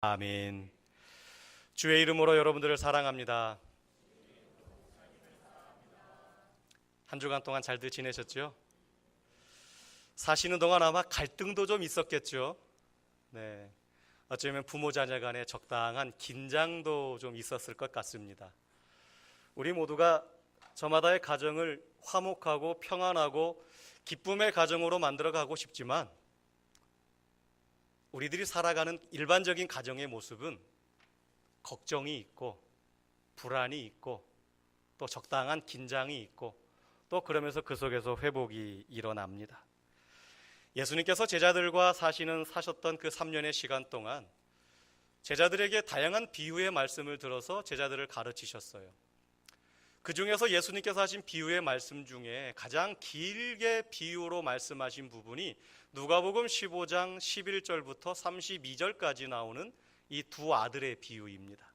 아멘. 주의 이름으로 여러분들을 사랑합니다. 한 주간 동안 잘들 지내셨죠? 사시는 동안 아마 갈등도 좀 있었겠죠? 네. 어쩌면 부모 자녀 간에 적당한 긴장도 좀 있었을 것 같습니다. 우리 모두가 저마다의 가정을 화목하고 평안하고 기쁨의 가정으로 만들어가고 싶지만 우리들이 살아가는 일반적인 가정의 모습은 걱정이 있고 불안이 있고 또 적당한 긴장이 있고 또 그러면서 그 속에서 회복이 일어납니다. 예수님께서 제자들과 사셨던 그 3년의 시간 동안 제자들에게 다양한 비유의 말씀을 들어서 제자들을 가르치셨어요. 그 중에서 예수님께서 하신 비유의 말씀 중에 가장 길게 비유로 말씀하신 부분이 누가복음 15장 11절부터 32절까지 나오는 이 두 아들의 비유입니다.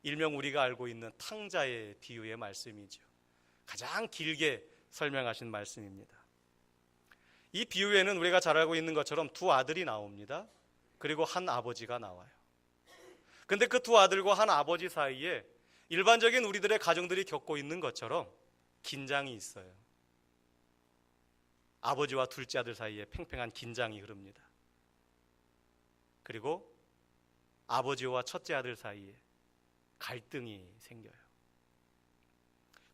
일명 우리가 알고 있는 탕자의 비유의 말씀이죠. 가장 길게 설명하신 말씀입니다. 이 비유에는 우리가 잘 알고 있는 것처럼 두 아들이 나옵니다. 그리고 한 아버지가 나와요. 근데 그 두 아들과 한 아버지 사이에 일반적인 우리들의 가정들이 겪고 있는 것처럼 긴장이 있어요. 아버지와 둘째 아들 사이에 팽팽한 긴장이 흐릅니다. 그리고 아버지와 첫째 아들 사이에 갈등이 생겨요.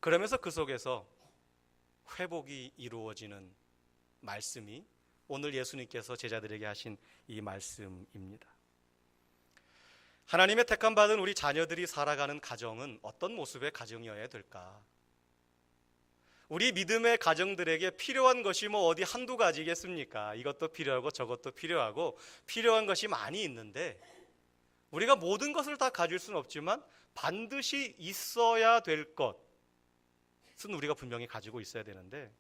그러면서 그 속에서 회복이 이루어지는 말씀이 오늘 예수님께서 제자들에게 하신 이 말씀입니다. 하나님의 택함 받은 우리 자녀들이 살아가는 가정은 어떤 모습의 가정이어야 될까? 우리 믿음의 가정들에게 필요한 것이 뭐 어디 한두 가지겠습니까? 이것도 필요하고 저것도 필요하고 필요한 것이 많이 있는데 우리가 모든 것을 다 가질 수는 없지만 반드시 있어야 될 것은 우리가 분명히 가지고 있어야 되는데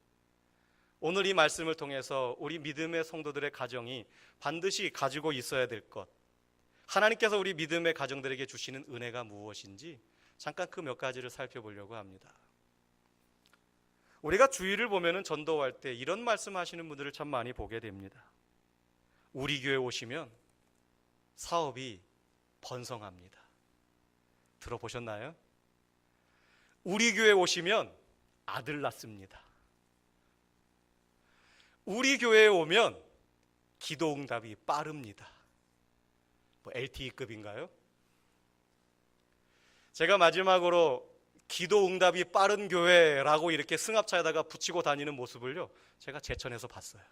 오늘 이 말씀을 통해서 우리 믿음의 성도들의 가정이 반드시 가지고 있어야 될 것, 하나님께서 우리 믿음의 가정들에게 주시는 은혜가 무엇인지 잠깐 그 몇 가지를 살펴보려고 합니다. 우리가 주일을 보면은 전도할 때 이런 말씀하시는 분들을 참 많이 보게 됩니다. 우리 교회 오시면 사업이 번성합니다. 들어보셨나요? 우리 교회 오시면 아들 낳습니다. 우리 교회에 오면 기도 응답이 빠릅니다. 뭐 LTE급인가요? 제가 마지막으로 기도 응답이 빠른 교회라고 이렇게 승합차에다가 붙이고 다니는 모습을요, 제가 제천에서 봤어요.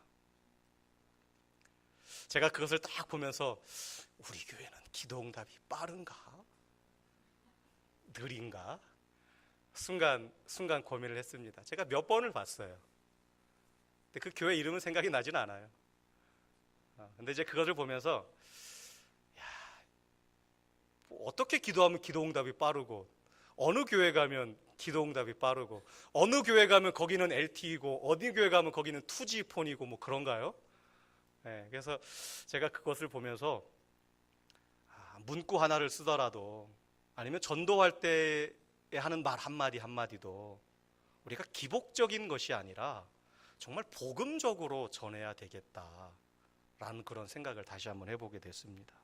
제가 그것을 딱 보면서 우리 교회는 기도 응답이 빠른가? 느린가? 순간 고민을 했습니다. 제가 몇 번을 봤어요. 근데 그 교회 이름은 생각이 나진 않아요. 근데 이제 그것을 보면서 어떻게 기도하면 기도 응답이 빠르고 어느 교회 가면 기도 응답이 빠르고 어느 교회 가면 거기는 LTE고 어디 교회 가면 거기는 2G 폰이고 뭐 그런가요? 네, 그래서 제가 그것을 보면서 문구 하나를 쓰더라도 아니면 전도할 때 하는 말 한마디도 우리가 기복적인 것이 아니라 정말 복음적으로 전해야 되겠다라는 그런 생각을 다시 한번 해보게 됐습니다.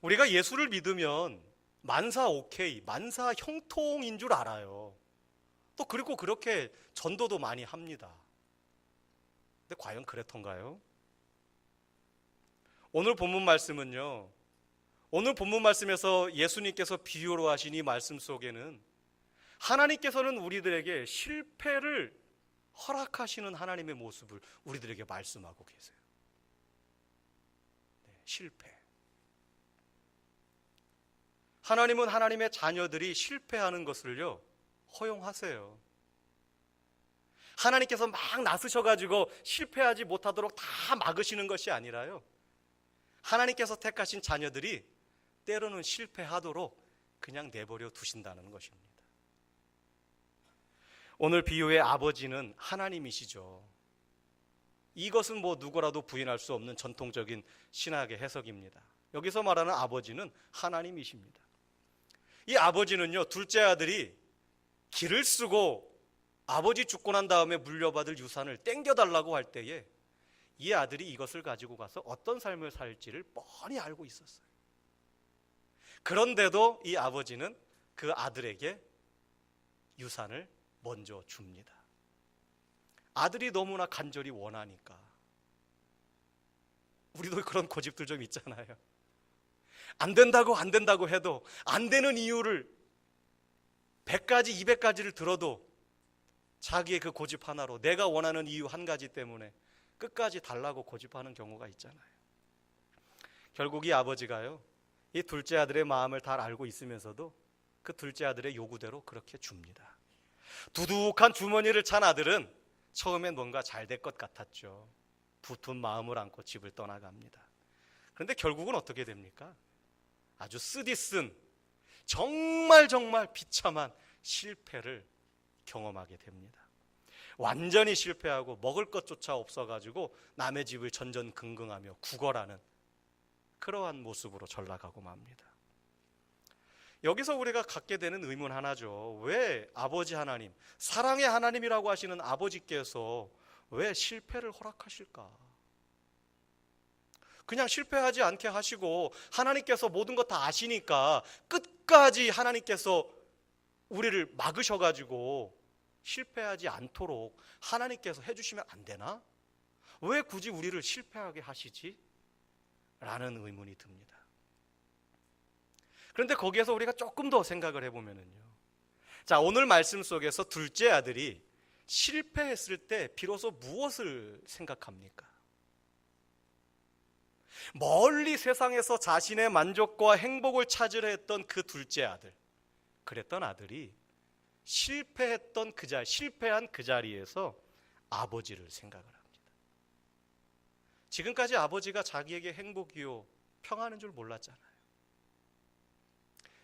우리가 예수를 믿으면 만사 오케이, 만사 형통인 줄 알아요. 또 그리고 그렇게 전도도 많이 합니다. 근데 과연 그랬던가요? 오늘 본문 말씀은요, 오늘 본문 말씀에서 예수님께서 비유로 하신 이 말씀 속에는 하나님께서는 우리들에게 실패를 허락하시는 하나님의 모습을 우리들에게 말씀하고 계세요. 네, 실패. 하나님은 하나님의 자녀들이 실패하는 것을요, 허용하세요. 하나님께서 막 나서셔가지고 실패하지 못하도록 다 막으시는 것이 아니라요, 하나님께서 택하신 자녀들이 때로는 실패하도록 그냥 내버려 두신다는 것입니다. 오늘 비유의 아버지는 하나님이시죠. 이것은 뭐 누구라도 부인할 수 없는 전통적인 신학의 해석입니다. 여기서 말하는 아버지는 하나님이십니다. 이 아버지는요, 둘째 아들이 길을 쓰고 아버지 죽고 난 다음에 물려받을 유산을 땡겨달라고 할 때에 이 아들이 이것을 가지고 가서 어떤 삶을 살지를 뻔히 알고 있었어요. 그런데도 이 아버지는 그 아들에게 유산을 먼저 줍니다. 아들이 너무나 간절히 원하니까. 우리도 그런 고집들 좀 있잖아요. 안 된다고 해도 안 되는 이유를 100가지 200가지를 들어도 자기의 그 고집 하나로 내가 원하는 이유 한 가지 때문에 끝까지 달라고 고집하는 경우가 있잖아요. 결국 이 아버지가요, 이 둘째 아들의 마음을 다 알고 있으면서도 그 둘째 아들의 요구대로 그렇게 줍니다. 두둑한 주머니를 찬 아들은 처음엔 뭔가 잘 될 것 같았죠. 붙은 마음을 안고 집을 떠나갑니다. 그런데 결국은 어떻게 됩니까? 아주 쓰디쓴 정말 비참한 실패를 경험하게 됩니다. 완전히 실패하고 먹을 것조차 없어가지고 남의 집을 전전긍긍하며 구걸하는 그러한 모습으로 전락하고 맙니다. 여기서 우리가 갖게 되는 의문 하나죠. 왜 아버지 하나님, 사랑의 하나님이라고 하시는 아버지께서 왜 실패를 허락하실까? 그냥 실패하지 않게 하시고 하나님께서 모든 것 다 아시니까 끝까지 하나님께서 우리를 막으셔가지고 실패하지 않도록 하나님께서 해주시면 안 되나? 왜 굳이 우리를 실패하게 하시지? 라는 의문이 듭니다. 그런데 거기에서 우리가 조금 더 생각을 해보면요, 자, 오늘 말씀 속에서 둘째 아들이 실패했을 때 비로소 무엇을 생각합니까? 멀리 세상에서 자신의 만족과 행복을 찾으려 했던 그 둘째 아들, 그랬던 아들이 실패한 그 자리에서 아버지를 생각을 합니다. 지금까지 아버지가 자기에게 행복이요 평안인 줄 몰랐잖아요.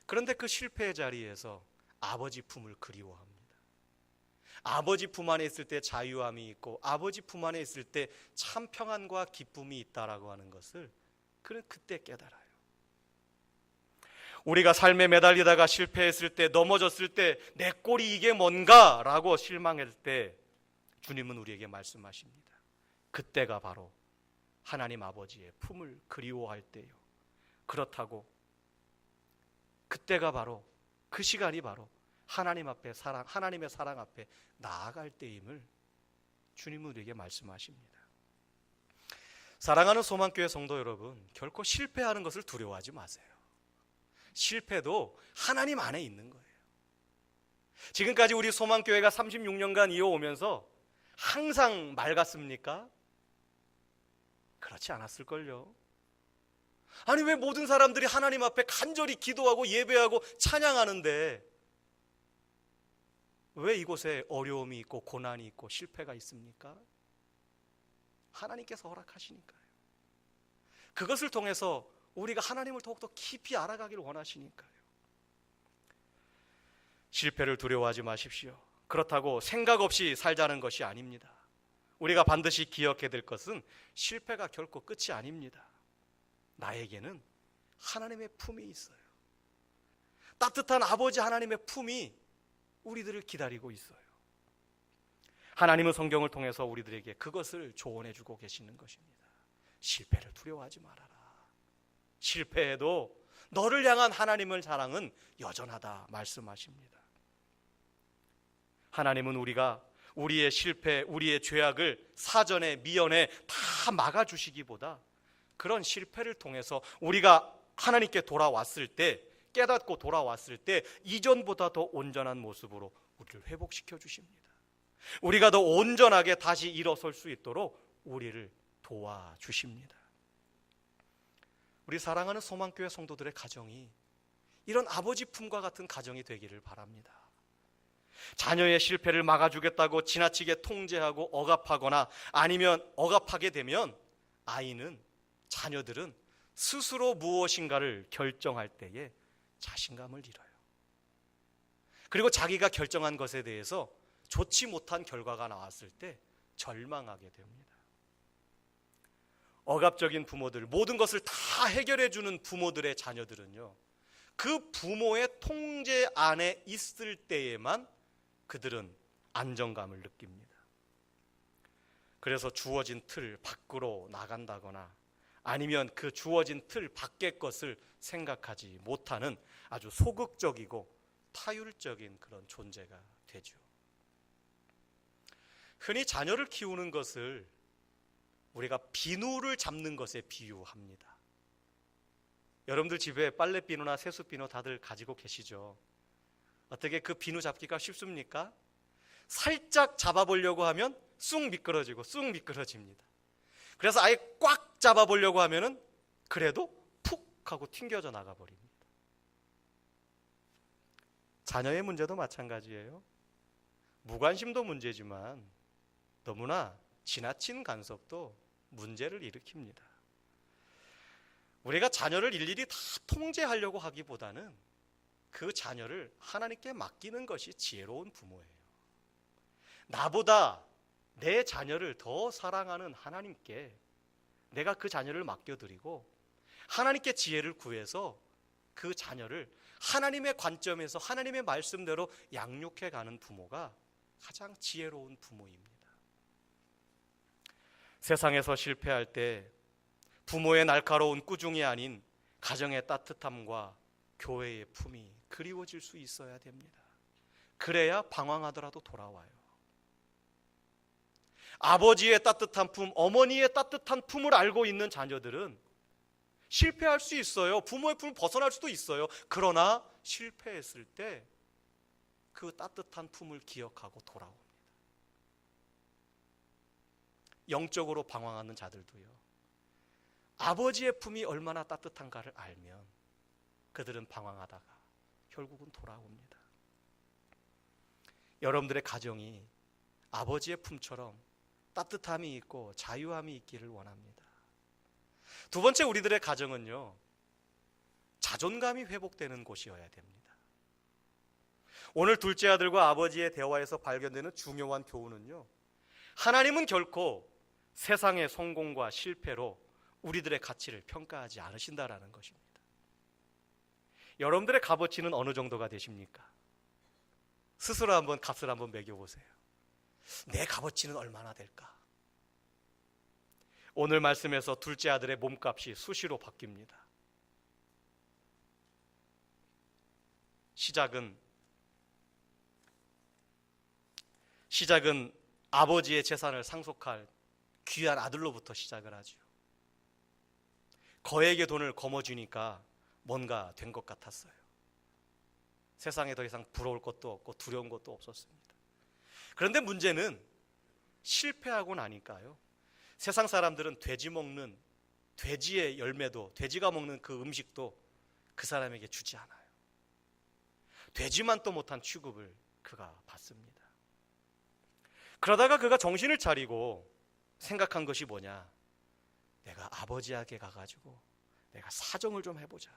그런데 그 실패의 자리에서 아버지 품을 그리워합니다. 아버지 품 안에 있을 때 자유함이 있고 아버지 품 안에 있을 때 참 평안과 기쁨이 있다라고 하는 것을 그는 그때 깨달아요. 우리가 삶에 매달리다가 실패했을 때, 넘어졌을 때 내 꼴이 이게 뭔가 라고 실망할 때 주님은 우리에게 말씀하십니다. 그때가 바로 하나님 아버지의 품을 그리워할 때요, 그렇다고 그때가 바로 그 시간이 바로 하나님의 사랑 앞에 나아갈 때임을 주님은 우리에게 말씀하십니다. 사랑하는 소망교회 성도 여러분, 결코 실패하는 것을 두려워하지 마세요. 실패도 하나님 안에 있는 거예요. 지금까지 우리 소망교회가 36년간 이어오면서 항상 맑았습니까? 그렇지 않았을걸요. 아니, 왜 모든 사람들이 하나님 앞에 간절히 기도하고 예배하고 찬양하는데 왜 이곳에 어려움이 있고 고난이 있고 실패가 있습니까? 하나님께서 허락하시니까요. 그것을 통해서 우리가 하나님을 더욱더 깊이 알아가기를 원하시니까요. 실패를 두려워하지 마십시오. 그렇다고 생각 없이 살자는 것이 아닙니다. 우리가 반드시 기억해야 될 것은 실패가 결코 끝이 아닙니다. 나에게는 하나님의 품이 있어요. 따뜻한 아버지 하나님의 품이 우리들을 기다리고 있어요. 하나님은 성경을 통해서 우리들에게 그것을 조언해 주고 계시는 것입니다. 실패를 두려워하지 말아라. 실패해도 너를 향한 하나님의 사랑은 여전하다 말씀하십니다. 하나님은 우리가 우리의 실패, 우리의 죄악을 사전에 미연에 다 막아주시기보다 그런 실패를 통해서 우리가 하나님께 돌아왔을 때, 깨닫고 돌아왔을 때 이전보다 더 온전한 모습으로 우리를 회복시켜 주십니다. 우리가 더 온전하게 다시 일어설 수 있도록 우리를 도와주십니다. 우리 사랑하는 소망교회 성도들의 가정이 이런 아버지 품과 같은 가정이 되기를 바랍니다. 자녀의 실패를 막아주겠다고 지나치게 통제하고 억압하거나 아니면 억압하게 되면 자녀들은 스스로 무엇인가를 결정할 때에 자신감을 잃어요. 그리고 자기가 결정한 것에 대해서 좋지 못한 결과가 나왔을 때 절망하게 됩니다. 억압적인 부모들, 모든 것을 다 해결해 주는 부모들의 자녀들은요, 그 부모의 통제 안에 있을 때에만 그들은 안정감을 느낍니다. 그래서 주어진 틀 밖으로 나간다거나 아니면 그 주어진 틀 밖의 것을 생각하지 못하는 아주 소극적이고 타율적인 그런 존재가 되죠. 흔히 자녀를 키우는 것을 우리가 비누를 잡는 것에 비유합니다. 여러분들 집에 빨래 비누나 세수 비누 다들 가지고 계시죠? 어떻게 그 비누 잡기가 쉽습니까? 살짝 잡아보려고 하면 쑥 미끄러지고 쑥 미끄러집니다. 그래서 아예 꽉 잡아보려고 하면은 그래도 푹 하고 튕겨져 나가버립니다. 자녀의 문제도 마찬가지예요. 무관심도 문제지만 너무나 지나친 간섭도 문제를 일으킵니다. 우리가 자녀를 일일이 다 통제하려고 하기보다는 그 자녀를 하나님께 맡기는 것이 지혜로운 부모예요. 나보다 내 자녀를 더 사랑하는 하나님께 내가 그 자녀를 맡겨드리고 하나님께 지혜를 구해서 그 자녀를 하나님의 관점에서 하나님의 말씀대로 양육해가는 부모가 가장 지혜로운 부모입니다. 세상에서 실패할 때 부모의 날카로운 꾸중이 아닌 가정의 따뜻함과 교회의 품이 그리워질 수 있어야 됩니다. 그래야 방황하더라도 돌아와요. 아버지의 따뜻한 품, 어머니의 따뜻한 품을 알고 있는 자녀들은 실패할 수 있어요. 부모의 품을 벗어날 수도 있어요. 그러나 실패했을 때 그 따뜻한 품을 기억하고 돌아옵니다. 영적으로 방황하는 자들도요, 아버지의 품이 얼마나 따뜻한가를 알면 그들은 방황하다가 결국은 돌아옵니다. 여러분들의 가정이 아버지의 품처럼 따뜻함이 있고 자유함이 있기를 원합니다. 두 번째, 우리들의 가정은요, 자존감이 회복되는 곳이어야 됩니다. 오늘 둘째 아들과 아버지의 대화에서 발견되는 중요한 교훈은요, 하나님은 결코 세상의 성공과 실패로 우리들의 가치를 평가하지 않으신다라는 것입니다. 여러분들의 값어치는 어느 정도가 되십니까? 스스로 한번 값을 한번 매겨보세요. 내 값어치는 얼마나 될까? 오늘 말씀에서 둘째 아들의 몸값이 수시로 바뀝니다. 시작은 아버지의 재산을 상속할 귀한 아들로부터 시작을 하죠. 거액의 돈을 거머쥐니까 뭔가 된 것 같았어요. 세상에 더 이상 부러울 것도 없고 두려운 것도 없었습니다. 그런데 문제는 실패하고 나니까요, 세상 사람들은 돼지의 열매도, 돼지가 먹는 그 음식도 그 사람에게 주지 않아요. 돼지만도 못한 취급을 그가 받습니다. 그러다가 그가 정신을 차리고 생각한 것이 뭐냐? 내가 아버지에게 가가지고 내가 사정을 좀 해보자.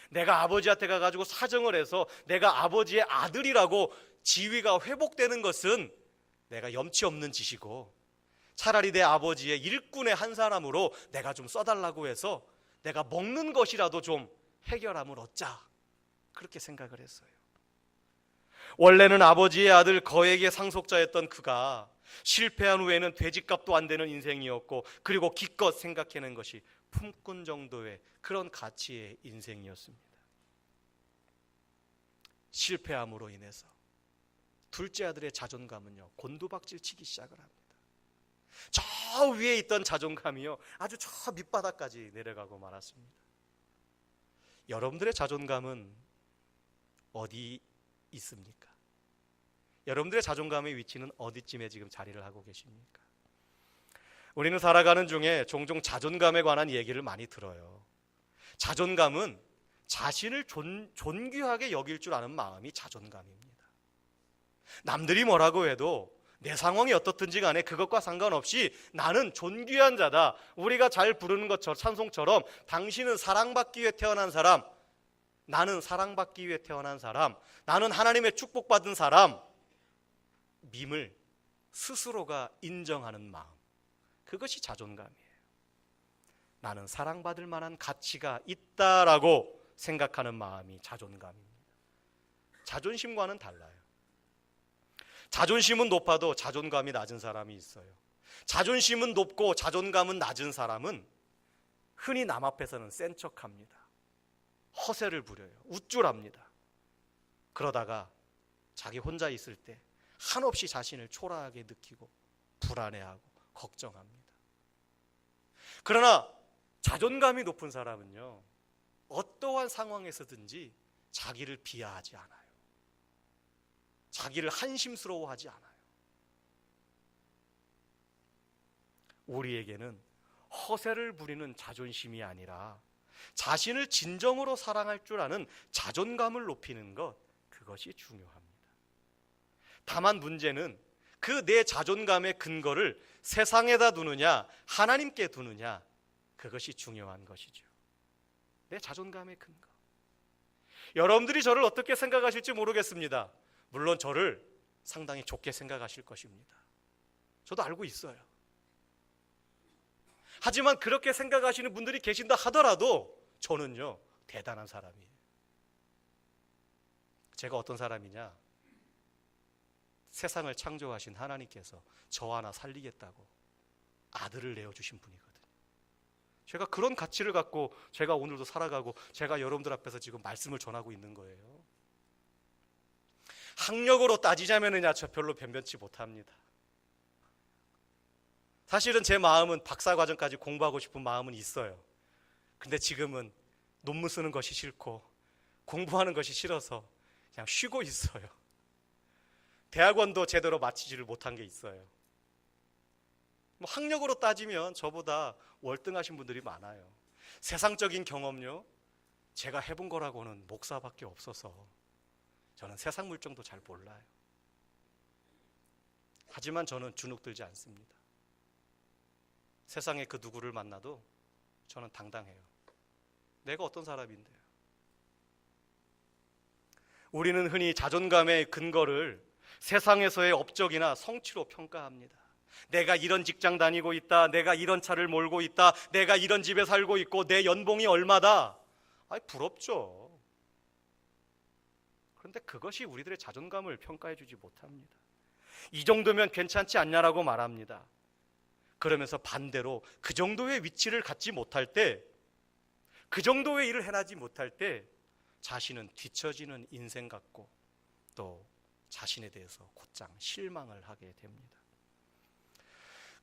내가 아버지한테 가가지고 사정을 해서 내가 아버지의 아들이라고 지위가 회복되는 것은 내가 염치 없는 짓이고, 차라리 내 아버지의 일꾼의 한 사람으로 내가 좀 써달라고 해서 내가 먹는 것이라도 좀 해결함을 얻자, 그렇게 생각을 했어요. 원래는 아버지의 아들 거액의 상속자였던 그가 실패한 후에는 돼지값도 안 되는 인생이었고, 그리고 기껏 생각해낸 것이 품꾼 정도의 그런 가치의 인생이었습니다. 실패함으로 인해서 둘째 아들의 자존감은요, 곤두박질 치기 시작을 합니다. 저 위에 있던 자존감이요, 아주 저 밑바닥까지 내려가고 말았습니다. 여러분들의 자존감은 어디 있습니까? 여러분들의 자존감의 위치는 어디쯤에 지금 자리를 하고 계십니까? 우리는 살아가는 중에 종종 자존감에 관한 얘기를 많이 들어요. 자존감은 자신을 존귀하게 여길 줄 아는 마음이 자존감입니다. 남들이 뭐라고 해도 내 상황이 어떻든지 간에 그것과 상관없이 나는 존귀한 자다. 우리가 잘 부르는 것처럼, 찬송처럼 당신은 사랑받기 위해 태어난 사람, 나는 사랑받기 위해 태어난 사람, 나는 하나님의 축복받은 사람, 밈을 스스로가 인정하는 마음, 그것이 자존감이에요. 나는 사랑받을 만한 가치가 있다라고 생각하는 마음이 자존감입니다. 자존심과는 달라요. 자존심은 높아도 자존감이 낮은 사람이 있어요. 자존심은 높고 자존감은 낮은 사람은 흔히 남 앞에서는 센 척합니다. 허세를 부려요. 우쭐합니다. 그러다가 자기 혼자 있을 때 한없이 자신을 초라하게 느끼고 불안해하고 걱정합니다. 그러나 자존감이 높은 사람은요, 어떠한 상황에서든지 자기를 비하하지 않아요. 자기를 한심스러워하지 않아요. 우리에게는 허세를 부리는 자존심이 아니라 자신을 진정으로 사랑할 줄 아는 자존감을 높이는 것, 그것이 중요합니다. 다만 문제는 그 내 자존감의 근거를 세상에다 두느냐 하나님께 두느냐, 그것이 중요한 것이죠. 내 자존감의 근거. 여러분들이 저를 어떻게 생각하실지 모르겠습니다. 물론 저를 상당히 좋게 생각하실 것입니다. 저도 알고 있어요. 하지만 그렇게 생각하시는 분들이 계신다 하더라도 저는요, 대단한 사람이에요. 제가 어떤 사람이냐? 세상을 창조하신 하나님께서 저 하나 살리겠다고 아들을 내어주신 분이거든요. 제가 그런 가치를 갖고 제가 오늘도 살아가고 제가 여러분들 앞에서 지금 말씀을 전하고 있는 거예요. 학력으로 따지자면은야, 저 별로 변변치 못합니다. 사실은 제 마음은 박사과정까지 공부하고 싶은 마음은 있어요. 근데 지금은 논문 쓰는 것이 싫고 공부하는 것이 싫어서 그냥 쉬고 있어요. 대학원도 제대로 마치지를 못한 게 있어요. 뭐 학력으로 따지면 저보다 월등하신 분들이 많아요. 세상적인 경험요, 제가 해본 거라고는 목사밖에 없어서 저는 세상 물정도 잘 몰라요. 하지만 저는 주눅들지 않습니다. 세상에 그 누구를 만나도 저는 당당해요. 내가 어떤 사람인데요. 우리는 흔히 자존감의 근거를 세상에서의 업적이나 성취로 평가합니다. 내가 이런 직장 다니고 있다, 내가 이런 차를 몰고 있다, 내가 이런 집에 살고 있고 내 연봉이 얼마다. 아이, 부럽죠. 그런데 그것이 우리들의 자존감을 평가해 주지 못합니다. 이 정도면 괜찮지 않냐라고 말합니다. 그러면서 반대로 그 정도의 위치를 갖지 못할 때, 그 정도의 일을 해나지 못할 때 자신은 뒤처지는 인생 같고 또 자신에 대해서 곧장 실망을 하게 됩니다.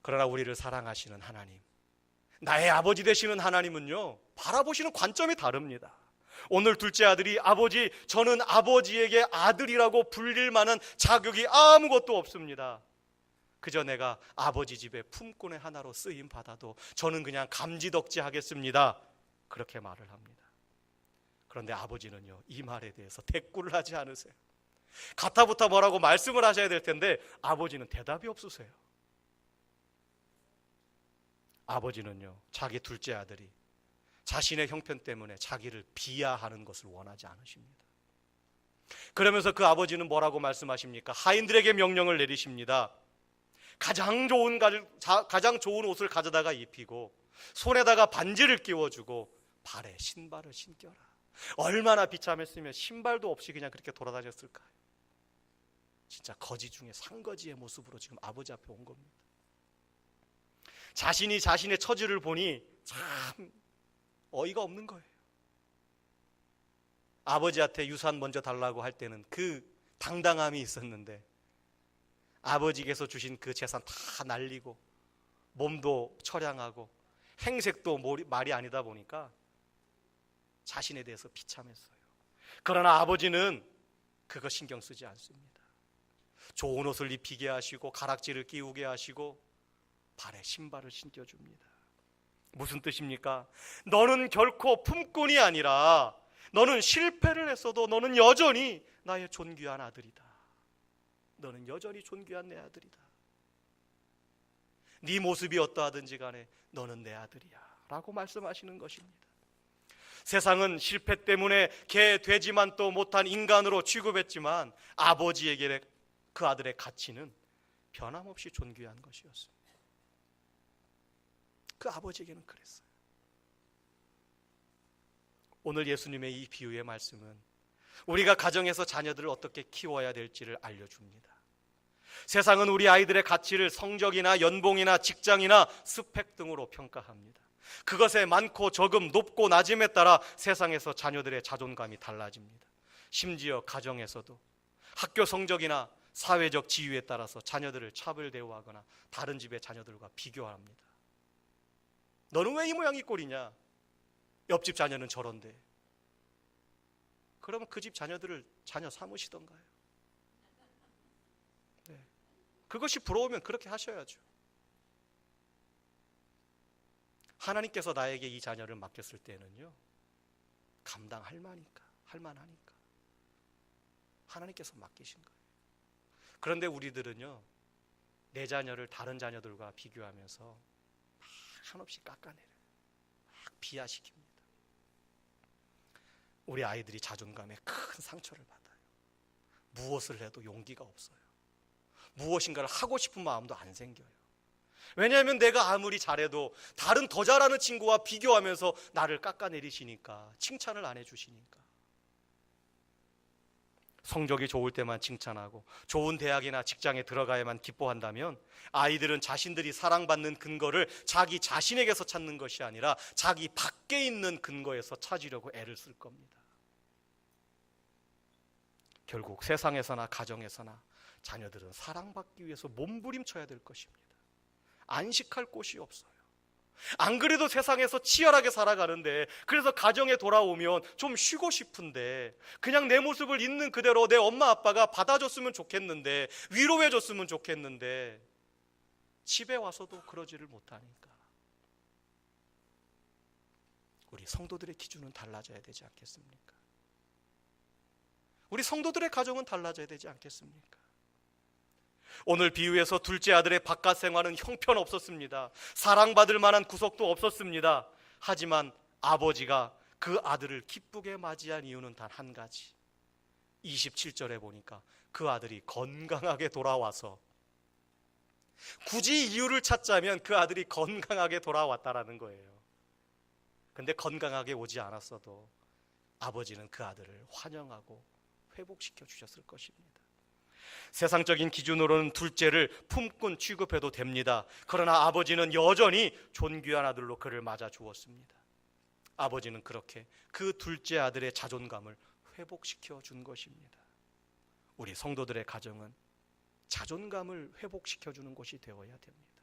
그러나 우리를 사랑하시는 하나님, 나의 아버지 되시는 하나님은요, 바라보시는 관점이 다릅니다. 오늘 둘째 아들이 아버지, 저는 아버지에게 아들이라고 불릴 만한 자격이 아무것도 없습니다. 그저 내가 아버지 집에 품꾼의 하나로 쓰임 받아도 저는 그냥 감지덕지 하겠습니다. 그렇게 말을 합니다. 그런데 아버지는요, 이 말에 대해서 대꾸를 하지 않으세요. 가타부타 뭐라고 말씀을 하셔야 될 텐데 아버지는 대답이 없으세요. 아버지는요, 자기 둘째 아들이 자신의 형편 때문에 자기를 비하하는 것을 원하지 않으십니다. 그러면서 그 아버지는 뭐라고 말씀하십니까? 하인들에게 명령을 내리십니다. 가장 좋은 옷을 가져다가 입히고 손에다가 반지를 끼워주고 발에 신발을 신겨라. 얼마나 비참했으면 신발도 없이 그냥 그렇게 돌아다녔을까요? 진짜 거지 중에 상거지의 모습으로 지금 아버지 앞에 온 겁니다. 자신이 자신의 처지를 보니 참 어이가 없는 거예요. 아버지한테 유산 먼저 달라고 할 때는 그 당당함이 있었는데 아버지께서 주신 그 재산 다 날리고 몸도 처량하고 행색도 말이 아니다 보니까 자신에 대해서 비참했어요. 그러나 아버지는 그거 신경 쓰지 않습니다. 좋은 옷을 입히게 하시고 가락지를 끼우게 하시고 발에 신발을 신겨줍니다. 무슨 뜻입니까? 너는 결코 품꾼이 아니라 너는 실패를 했어도 너는 여전히 나의 존귀한 아들이다. 너는 여전히 존귀한 내 아들이다. 네 모습이 어떠하든지 간에 너는 내 아들이야 라고 말씀하시는 것입니다. 세상은 실패 때문에 개 되지만 또 못한 인간으로 취급했지만 아버지에게 그 아들의 가치는 변함없이 존귀한 것이었습니다. 그 아버지에게는 그랬어요. 오늘 예수님의 이 비유의 말씀은 우리가 가정에서 자녀들을 어떻게 키워야 될지를 알려줍니다. 세상은 우리 아이들의 가치를 성적이나 연봉이나 직장이나 스펙 등으로 평가합니다. 그것의 많고 적음, 높고 낮음에 따라 세상에서 자녀들의 자존감이 달라집니다. 심지어 가정에서도 학교 성적이나 사회적 지위에 따라서 자녀들을 차별 대우하거나 다른 집의 자녀들과 비교합니다. 너는 왜 이 모양 이 꼴이냐? 옆집 자녀는 저런데. 그러면 그 집 자녀들을 자녀 삼으시던가요? 네. 그것이 부러우면 그렇게 하셔야죠. 하나님께서 나에게 이 자녀를 맡겼을 때는요, 감당할 만하니까 하나님께서 맡기신 거예요. 그런데 우리들은요, 내 자녀를 다른 자녀들과 비교하면서 한없이 깎아내려요. 막 비하시킵니다. 우리 아이들이 자존감에 큰 상처를 받아요. 무엇을 해도 용기가 없어요. 무엇인가를 하고 싶은 마음도 안 생겨요. 왜냐하면 내가 아무리 잘해도 다른 더 잘하는 친구와 비교하면서 나를 깎아내리시니까, 칭찬을 안 해주시니까. 성적이 좋을 때만 칭찬하고 좋은 대학이나 직장에 들어가야만 기뻐한다면 아이들은 자신들이 사랑받는 근거를 자기 자신에게서 찾는 것이 아니라 자기 밖에 있는 근거에서 찾으려고 애를 쓸 겁니다. 결국 세상에서나 가정에서나 자녀들은 사랑받기 위해서 몸부림쳐야 될 것입니다. 안식할 곳이 없어요. 안 그래도 세상에서 치열하게 살아가는데, 그래서 가정에 돌아오면 좀 쉬고 싶은데, 그냥 내 모습을 있는 그대로 내 엄마 아빠가 받아줬으면 좋겠는데, 위로해줬으면 좋겠는데, 집에 와서도 그러지를 못하니까. 우리 성도들의 기준은 달라져야 되지 않겠습니까? 우리 성도들의 가정은 달라져야 되지 않겠습니까? 오늘 비유에서 둘째 아들의 바깥 생활은 형편없었습니다. 사랑받을 만한 구석도 없었습니다. 하지만 아버지가 그 아들을 기쁘게 맞이한 이유는 단 한 가지. 27절에 보니까 그 아들이 건강하게 돌아와서, 굳이 이유를 찾자면 그 아들이 건강하게 돌아왔다라는 거예요. 근데 건강하게 오지 않았어도 아버지는 그 아들을 환영하고 회복시켜 주셨을 것입니다. 세상적인 기준으로는 둘째를 품꾼 취급해도 됩니다. 그러나 아버지는 여전히 존귀한 아들로 그를 맞아 주었습니다. 아버지는 그렇게 그 둘째 아들의 자존감을 회복시켜 준 것입니다. 우리 성도들의 가정은 자존감을 회복시켜 주는 곳이 되어야 됩니다.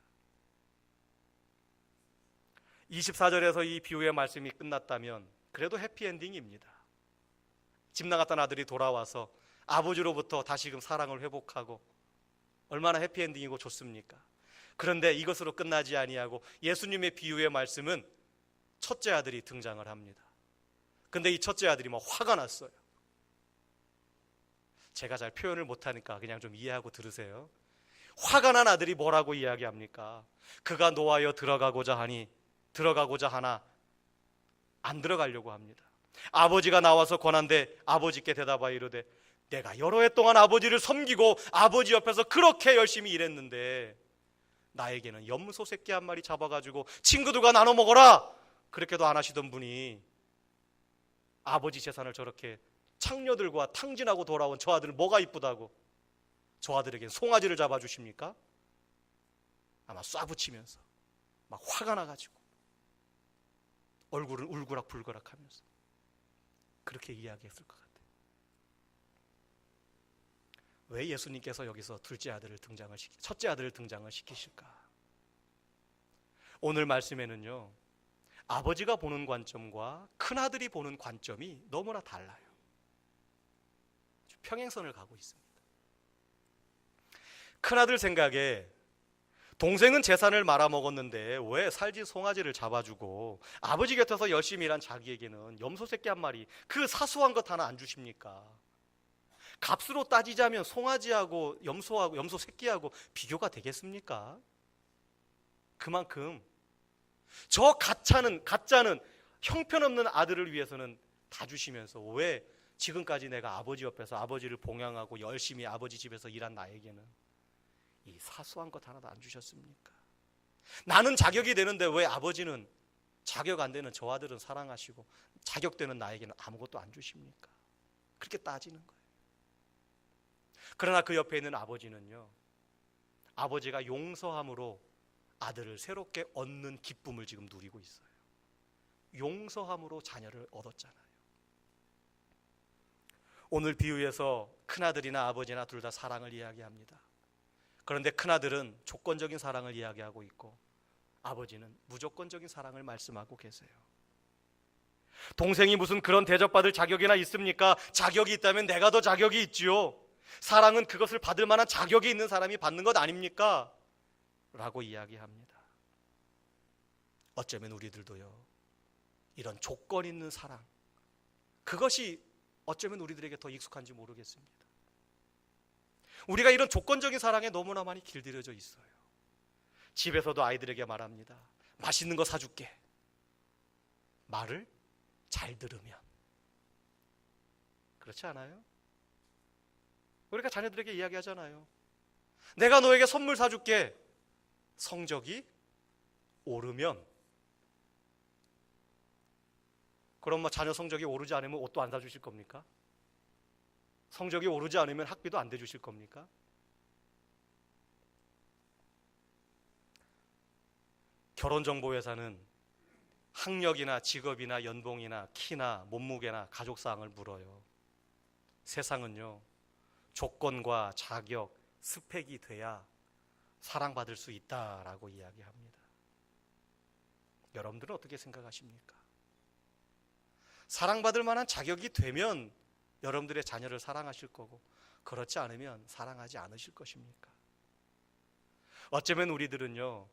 24절에서 이 비유의 말씀이 끝났다면 그래도 해피엔딩입니다. 집 나갔던 아들이 돌아와서 아버지로부터 다시금 사랑을 회복하고, 얼마나 해피엔딩이고 좋습니까? 그런데 이것으로 끝나지 아니하고 예수님의 비유의 말씀은 첫째 아들이 등장을 합니다. 근데 이 첫째 아들이 막 화가 났어요. 제가 잘 표현을 못하니까 그냥 좀 이해하고 들으세요. 화가 난 아들이 뭐라고 이야기합니까? 그가 노하여 들어가고자 하나 안 들어가려고 합니다. 아버지가 나와서 권한대 아버지께 대답하여 이르되, 내가 여러 해 동안 아버지를 섬기고 아버지 옆에서 그렇게 열심히 일했는데 나에게는 염소 새끼 한 마리 잡아가지고 친구들과 나눠 먹어라, 그렇게도 안 하시던 분이 아버지 재산을 저렇게 창녀들과 탕진하고 돌아온 저 아들 뭐가 이쁘다고 저 아들에게 송아지를 잡아주십니까? 아마 쏴 붙이면서 막 화가 나가지고 얼굴은 울그락불그락 하면서 그렇게 이야기했을 것 같아요. 왜 예수님께서 여기서 첫째 아들을 등장을 시키실까? 오늘 말씀에는요, 아버지가 보는 관점과 큰아들이 보는 관점이 너무나 달라요. 평행선을 가고 있습니다. 큰아들 생각에 동생은 재산을 말아먹었는데 왜 살진 송아지를 잡아주고 아버지 곁에서 열심히 일한 자기에게는 염소 새끼 한 마리, 그 사소한 것 하나 안 주십니까? 값으로 따지자면 송아지하고 염소 새끼하고 비교가 되겠습니까? 그만큼 저 가짜는 형편없는 아들을 위해서는 다 주시면서 왜 지금까지 내가 아버지 옆에서 아버지를 봉양하고 열심히 아버지 집에서 일한 나에게는 이 사소한 것 하나도 안 주셨습니까? 나는 자격이 되는데 왜 아버지는 자격 안 되는 저 아들은 사랑하시고 자격되는 나에게는 아무것도 안 주십니까? 그렇게 따지는 거예요. 그러나 그 옆에 있는 아버지는요, 아버지가 용서함으로 아들을 새롭게 얻는 기쁨을 지금 누리고 있어요. 용서함으로 자녀를 얻었잖아요. 오늘 비유에서 큰아들이나 아버지나 둘 다 사랑을 이야기합니다. 그런데 큰아들은 조건적인 사랑을 이야기하고 있고 아버지는 무조건적인 사랑을 말씀하고 계세요. 동생이 무슨 그런 대접받을 자격이나 있습니까? 자격이 있다면 내가 더 자격이 있지요. 사랑은 그것을 받을 만한 자격이 있는 사람이 받는 것 아닙니까? 라고 이야기합니다. 어쩌면 우리들도요, 이런 조건 있는 사랑, 그것이 어쩌면 우리들에게 더 익숙한지 모르겠습니다. 우리가 이런 조건적인 사랑에 너무나 많이 길들여져 있어요. 집에서도 아이들에게 말합니다. 맛있는 거 사줄게. 말을 잘 들으면. 그렇지 않아요? 우리가 자녀들에게 이야기하잖아요. 내가 너에게 선물 사줄게. 성적이 오르면. 그럼 자녀 성적이 오르지 않으면 옷도 안 사주실 겁니까? 성적이 오르지 않으면 학비도 안 대주실 겁니까? 결혼정보회사는 학력이나 직업이나 연봉이나 키나 몸무게나 가족사항을 물어요. 세상은요, 조건과 자격, 스펙이 돼야 사랑받을 수 있다라고 이야기합니다. 여러분들은 어떻게 생각하십니까? 사랑받을 만한 자격이 되면 여러분들의 자녀를 사랑하실 거고, 그렇지 않으면 사랑하지 않으실 것입니까? 어쩌면 우리들은요,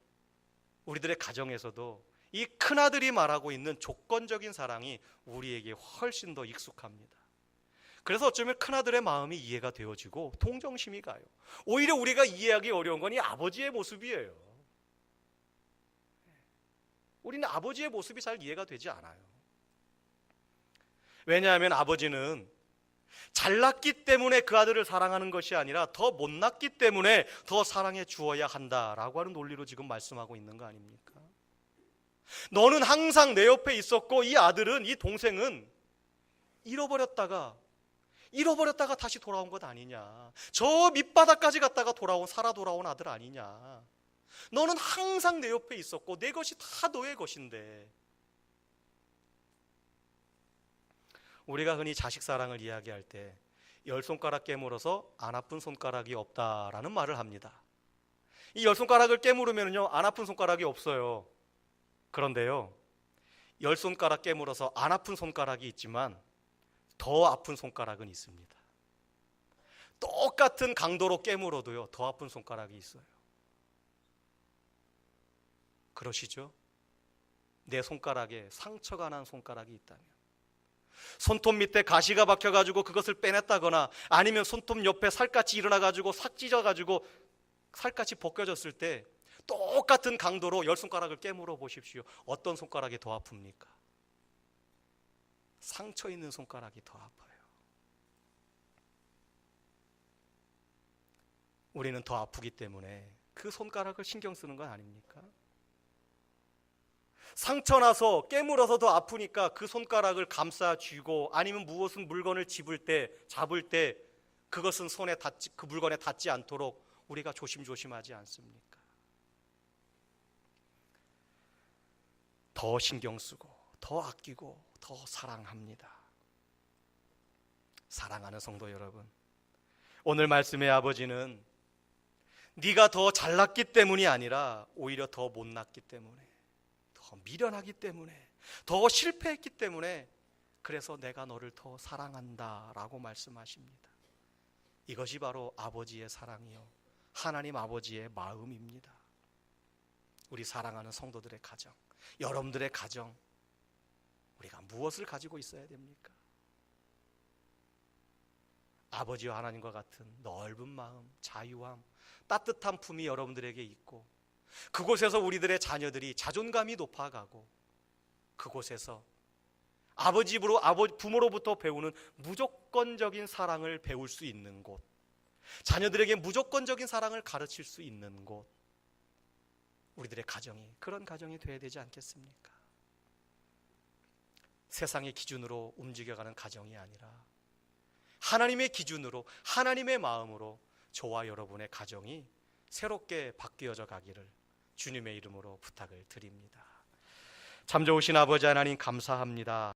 우리들의 가정에서도 이 큰아들이 말하고 있는 조건적인 사랑이 우리에게 훨씬 더 익숙합니다. 그래서 어쩌면 큰아들의 마음이 이해가 되어지고 동정심이 가요. 오히려 우리가 이해하기 어려운 건 이 아버지의 모습이에요. 우리는 아버지의 모습이 잘 이해가 되지 않아요. 왜냐하면 아버지는 잘났기 때문에 그 아들을 사랑하는 것이 아니라 더 못났기 때문에 더 사랑해 주어야 한다라고 하는 논리로 지금 말씀하고 있는 거 아닙니까? 너는 항상 내 옆에 있었고 이 아들은, 이 동생은 잃어버렸다가 다시 돌아온 것 아니냐. 저 밑바닥까지 갔다가 살아 돌아온 아들 아니냐. 너는 항상 내 옆에 있었고 내 것이 다 너의 것인데. 우리가 흔히 자식 사랑을 이야기할 때 10손가락 깨물어서 안 아픈 손가락이 없다라는 말을 합니다. 이 10손가락을 깨물으면요, 안 아픈 손가락이 없어요. 그런데요, 10손가락 깨물어서 안 아픈 손가락이 있지만 더 아픈 손가락은 있습니다. 똑같은 강도로 깨물어도요, 더 아픈 손가락이 있어요. 그러시죠? 내 손가락에 상처가 난 손가락이 있다면, 손톱 밑에 가시가 박혀가지고 그것을 빼냈다거나, 아니면 손톱 옆에 살갗이 일어나가지고 삭 찢어가지고 살갗이 벗겨졌을 때 똑같은 강도로 10손가락을 깨물어 보십시오. 어떤 손가락이 더 아픕니까? 상처 있는 손가락이 더 아파요. 우리는 더 아프기 때문에 그 손가락을 신경 쓰는 건 아닙니까? 상처 나서 깨물어서 더 아프니까 그 손가락을 감싸 쥐고, 아니면 무엇은 물건을 잡을 때 그것은 그 물건에 닿지 않도록 우리가 조심조심하지 않습니까? 더 신경 쓰고 더 아끼고 더 사랑합니다. 사랑하는 성도 여러분, 오늘 말씀의 아버지는 네가 더 잘났기 때문이 아니라 오히려 더 못났기 때문에, 더 미련하기 때문에, 더 실패했기 때문에, 그래서 내가 너를 더 사랑한다 라고 말씀하십니다. 이것이 바로 아버지의 사랑이요, 하나님 아버지의 마음입니다. 우리 사랑하는 성도들의 가정, 여러분들의 가정, 우리가 무엇을 가지고 있어야 됩니까? 아버지와 하나님과 같은 넓은 마음, 자유함, 따뜻한 품이 여러분들에게 있고, 그곳에서 우리들의 자녀들이 자존감이 높아가고, 그곳에서 부모로부터 배우는 무조건적인 사랑을 배울 수 있는 곳, 자녀들에게 무조건적인 사랑을 가르칠 수 있는 곳, 우리들의 가정이 그런 가정이 되어야 되지 않겠습니까? 세상의 기준으로 움직여가는 가정이 아니라 하나님의 기준으로, 하나님의 마음으로 저와 여러분의 가정이 새롭게 바뀌어져 가기를 주님의 이름으로 부탁을 드립니다. 참 좋으신 아버지 하나님 감사합니다.